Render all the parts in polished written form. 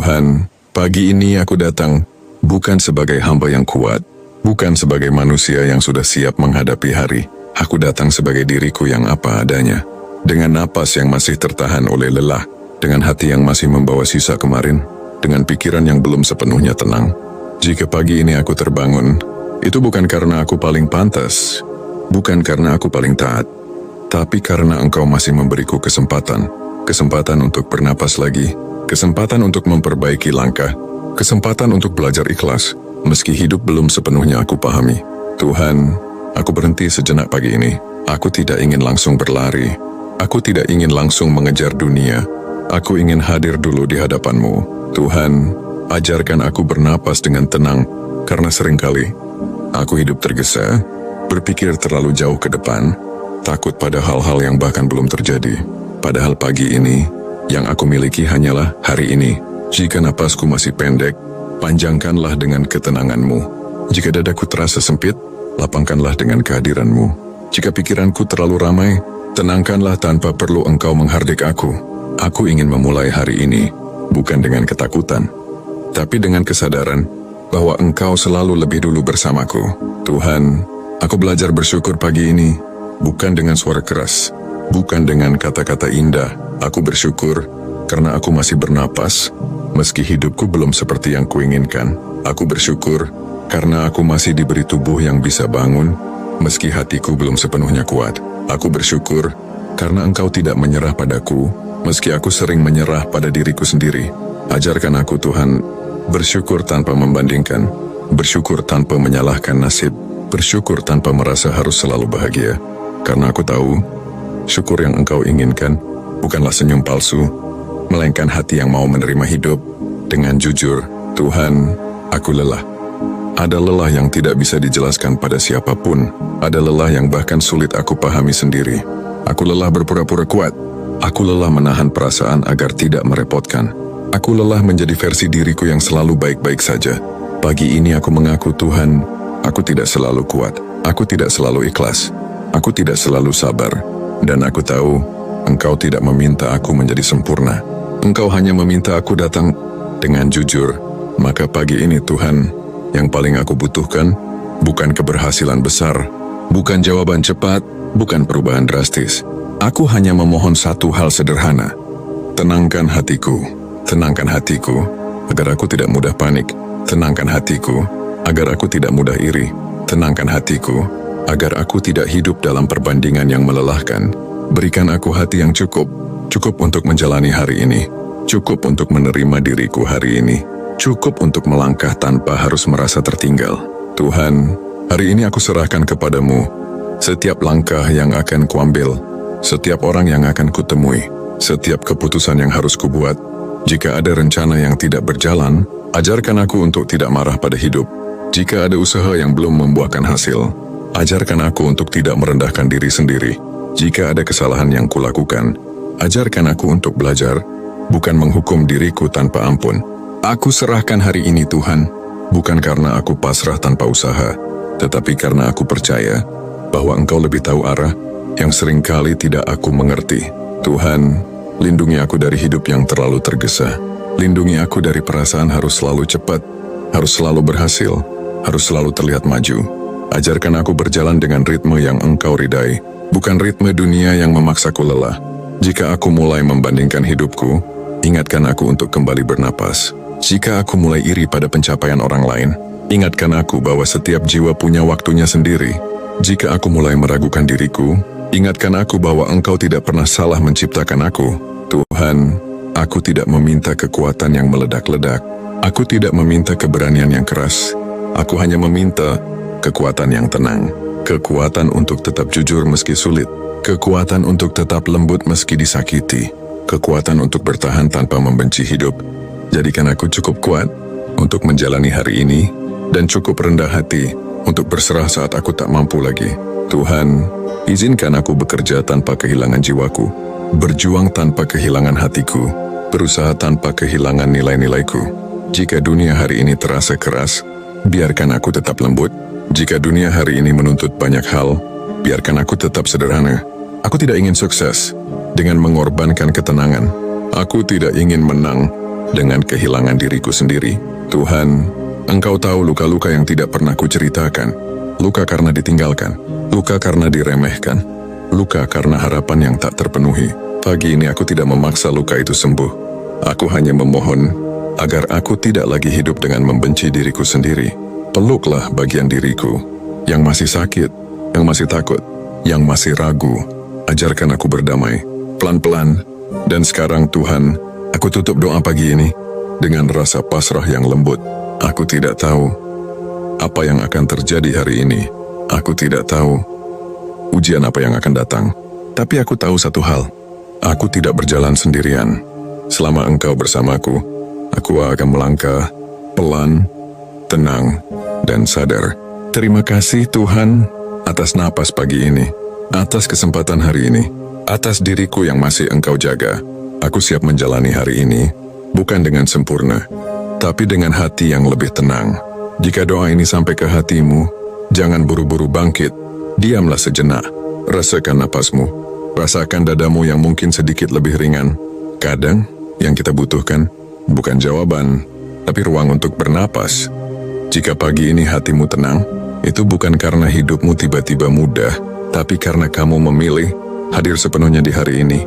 Tuhan, pagi ini aku datang bukan sebagai hamba yang kuat, bukan sebagai manusia yang sudah siap menghadapi hari. Aku datang sebagai diriku yang apa adanya, dengan napas yang masih tertahan oleh lelah, dengan hati yang masih membawa sisa kemarin, dengan pikiran yang belum sepenuhnya tenang. Jika pagi ini aku terbangun, itu bukan karena aku paling pantas, bukan karena aku paling taat, tapi karena Engkau masih memberiku kesempatan untuk bernapas lagi, kesempatan untuk memperbaiki langkah, kesempatan untuk belajar ikhlas, meski hidup belum sepenuhnya aku pahami. Tuhan, aku berhenti sejenak pagi ini. Aku tidak ingin langsung berlari. Aku tidak ingin langsung mengejar dunia. Aku ingin hadir dulu di hadapan-Mu. Tuhan, ajarkan aku bernapas dengan tenang, karena seringkali aku hidup tergesa, berpikir terlalu jauh ke depan, takut pada hal-hal yang bahkan belum terjadi. Padahal pagi ini, yang aku miliki hanyalah hari ini. Jika napasku masih pendek, panjangkanlah dengan ketenangan-Mu. Jika dadaku terasa sempit, lapangkanlah dengan kehadiran-Mu. Jika pikiranku terlalu ramai, tenangkanlah tanpa perlu Engkau menghardik aku. Aku ingin memulai hari ini, bukan dengan ketakutan, tapi dengan kesadaran bahwa Engkau selalu lebih dulu bersamaku. Tuhan, aku belajar bersyukur pagi ini, bukan dengan suara keras, bukan dengan kata-kata indah. Aku bersyukur karena aku masih bernapas, meski hidupku belum seperti yang kuinginkan. Aku bersyukur karena aku masih diberi tubuh yang bisa bangun, meski hatiku belum sepenuhnya kuat. Aku bersyukur karena Engkau tidak menyerah padaku, meski aku sering menyerah pada diriku sendiri. Ajarkan aku Tuhan, bersyukur tanpa membandingkan, bersyukur tanpa menyalahkan nasib, bersyukur tanpa merasa harus selalu bahagia. Karena aku tahu, syukur yang Engkau inginkan bukanlah senyum palsu, melainkan hati yang mau menerima hidup dengan jujur. Tuhan, aku lelah. Ada lelah yang tidak bisa dijelaskan pada siapapun. Ada lelah yang bahkan sulit aku pahami sendiri. Aku lelah berpura-pura kuat. Aku lelah menahan perasaan agar tidak merepotkan. Aku lelah menjadi versi diriku yang selalu baik-baik saja. Pagi ini aku mengaku Tuhan, aku tidak selalu kuat. Aku tidak selalu ikhlas. Aku tidak selalu sabar. Dan aku tahu, Engkau tidak meminta aku menjadi sempurna. Engkau hanya meminta aku datang dengan jujur. Maka pagi ini Tuhan, yang paling aku butuhkan bukan keberhasilan besar, bukan jawaban cepat, bukan perubahan drastis. Aku hanya memohon satu hal sederhana. Tenangkan hatiku agar aku tidak mudah panik. Tenangkan hatiku agar aku tidak mudah iri. Tenangkan hatiku agar aku tidak hidup dalam perbandingan yang melelahkan. Berikan aku hati yang cukup untuk menjalani hari ini, cukup untuk menerima diriku hari ini, cukup untuk melangkah tanpa harus merasa tertinggal. Tuhan, hari ini aku serahkan kepadamu setiap langkah yang akan kuambil, setiap orang yang akan kutemui, setiap keputusan yang harus kubuat. Jika ada rencana yang tidak berjalan, ajarkan aku untuk tidak marah pada hidup. Jika ada usaha yang belum membuahkan hasil, ajarkan aku untuk tidak merendahkan diri sendiri. Jika ada kesalahan yang kulakukan, ajarkan aku untuk belajar, bukan menghukum diriku tanpa ampun. Aku serahkan hari ini Tuhan, bukan karena aku pasrah tanpa usaha, tetapi karena aku percaya bahwa Engkau lebih tahu arah yang seringkali tidak aku mengerti. Tuhan, lindungi aku dari hidup yang terlalu tergesa. Lindungi aku dari perasaan harus selalu cepat, harus selalu berhasil, harus selalu terlihat maju. Ajarkan aku berjalan dengan ritme yang Engkau ridai, bukan ritme dunia yang memaksaku lelah. Jika aku mulai membandingkan hidupku, ingatkan aku untuk kembali bernapas. Jika aku mulai iri pada pencapaian orang lain, ingatkan aku bahwa setiap jiwa punya waktunya sendiri. Jika aku mulai meragukan diriku, ingatkan aku bahwa Engkau tidak pernah salah menciptakan aku. Tuhan, aku tidak meminta kekuatan yang meledak-ledak. Aku tidak meminta keberanian yang keras. Aku hanya meminta kekuatan yang tenang. Kekuatan untuk tetap jujur meski sulit. Kekuatan untuk tetap lembut meski disakiti. Kekuatan untuk bertahan tanpa membenci hidup. Jadikan aku cukup kuat untuk menjalani hari ini dan cukup rendah hati untuk berserah saat aku tak mampu lagi. Tuhan, izinkan aku bekerja tanpa kehilangan jiwaku, berjuang tanpa kehilangan hatiku, berusaha tanpa kehilangan nilai-nilaiku. Jika dunia hari ini terasa keras, biarkan aku tetap lembut. Jika dunia hari ini menuntut banyak hal, biarkan aku tetap sederhana. Aku tidak ingin sukses dengan mengorbankan ketenangan. Aku tidak ingin menang dengan kehilangan diriku sendiri. Tuhan, Engkau tahu luka-luka yang tidak pernah kuceritakan. Luka karena ditinggalkan, luka karena diremehkan, luka karena harapan yang tak terpenuhi. Pagi ini aku tidak memaksa luka itu sembuh. Aku hanya memohon agar aku tidak lagi hidup dengan membenci diriku sendiri. Peluklah bagian diriku yang masih sakit, yang masih takut, yang masih ragu. Ajarkan aku berdamai, pelan-pelan. Dan sekarang Tuhan, aku tutup doa pagi ini dengan rasa pasrah yang lembut. Aku tidak tahu apa yang akan terjadi hari ini. Aku tidak tahu ujian apa yang akan datang. Tapi aku tahu satu hal, aku tidak berjalan sendirian. Selama Engkau bersamaku, aku akan melangkah pelan, tenang, dan sadar. Terima kasih Tuhan atas napas pagi ini, atas kesempatan hari ini, atas diriku yang masih Engkau jaga. Aku siap menjalani hari ini, bukan dengan sempurna, tapi dengan hati yang lebih tenang. Jika doa ini sampai ke hatimu, jangan buru-buru bangkit. Diamlah sejenak, rasakan napasmu, rasakan dadamu yang mungkin sedikit lebih ringan. Kadang, yang kita butuhkan bukan jawaban, tapi ruang untuk bernapas. Jika pagi ini hatimu tenang, itu bukan karena hidupmu tiba-tiba mudah, tapi karena kamu memilih hadir sepenuhnya di hari ini.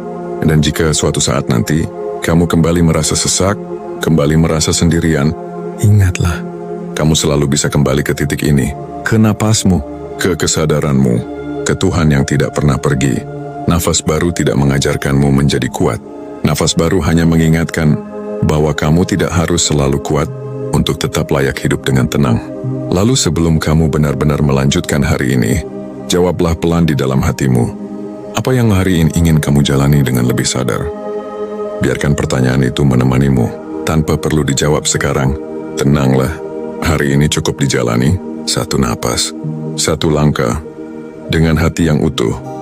Dan jika suatu saat nanti, kamu kembali merasa sesak, kembali merasa sendirian, ingatlah, kamu selalu bisa kembali ke titik ini, ke napasmu, ke kesadaranmu, ke Tuhan yang tidak pernah pergi. Nafas baru tidak mengajarkanmu menjadi kuat. Nafas baru hanya mengingatkan bahwa kamu tidak harus selalu kuat untuk tetap layak hidup dengan tenang. Lalu sebelum kamu benar-benar melanjutkan hari ini, jawablah pelan di dalam hatimu. Apa yang hari ini ingin kamu jalani dengan lebih sadar? Biarkan pertanyaan itu menemanimu, tanpa perlu dijawab sekarang. Tenanglah, hari ini cukup dijalani, satu napas, satu langkah, dengan hati yang utuh.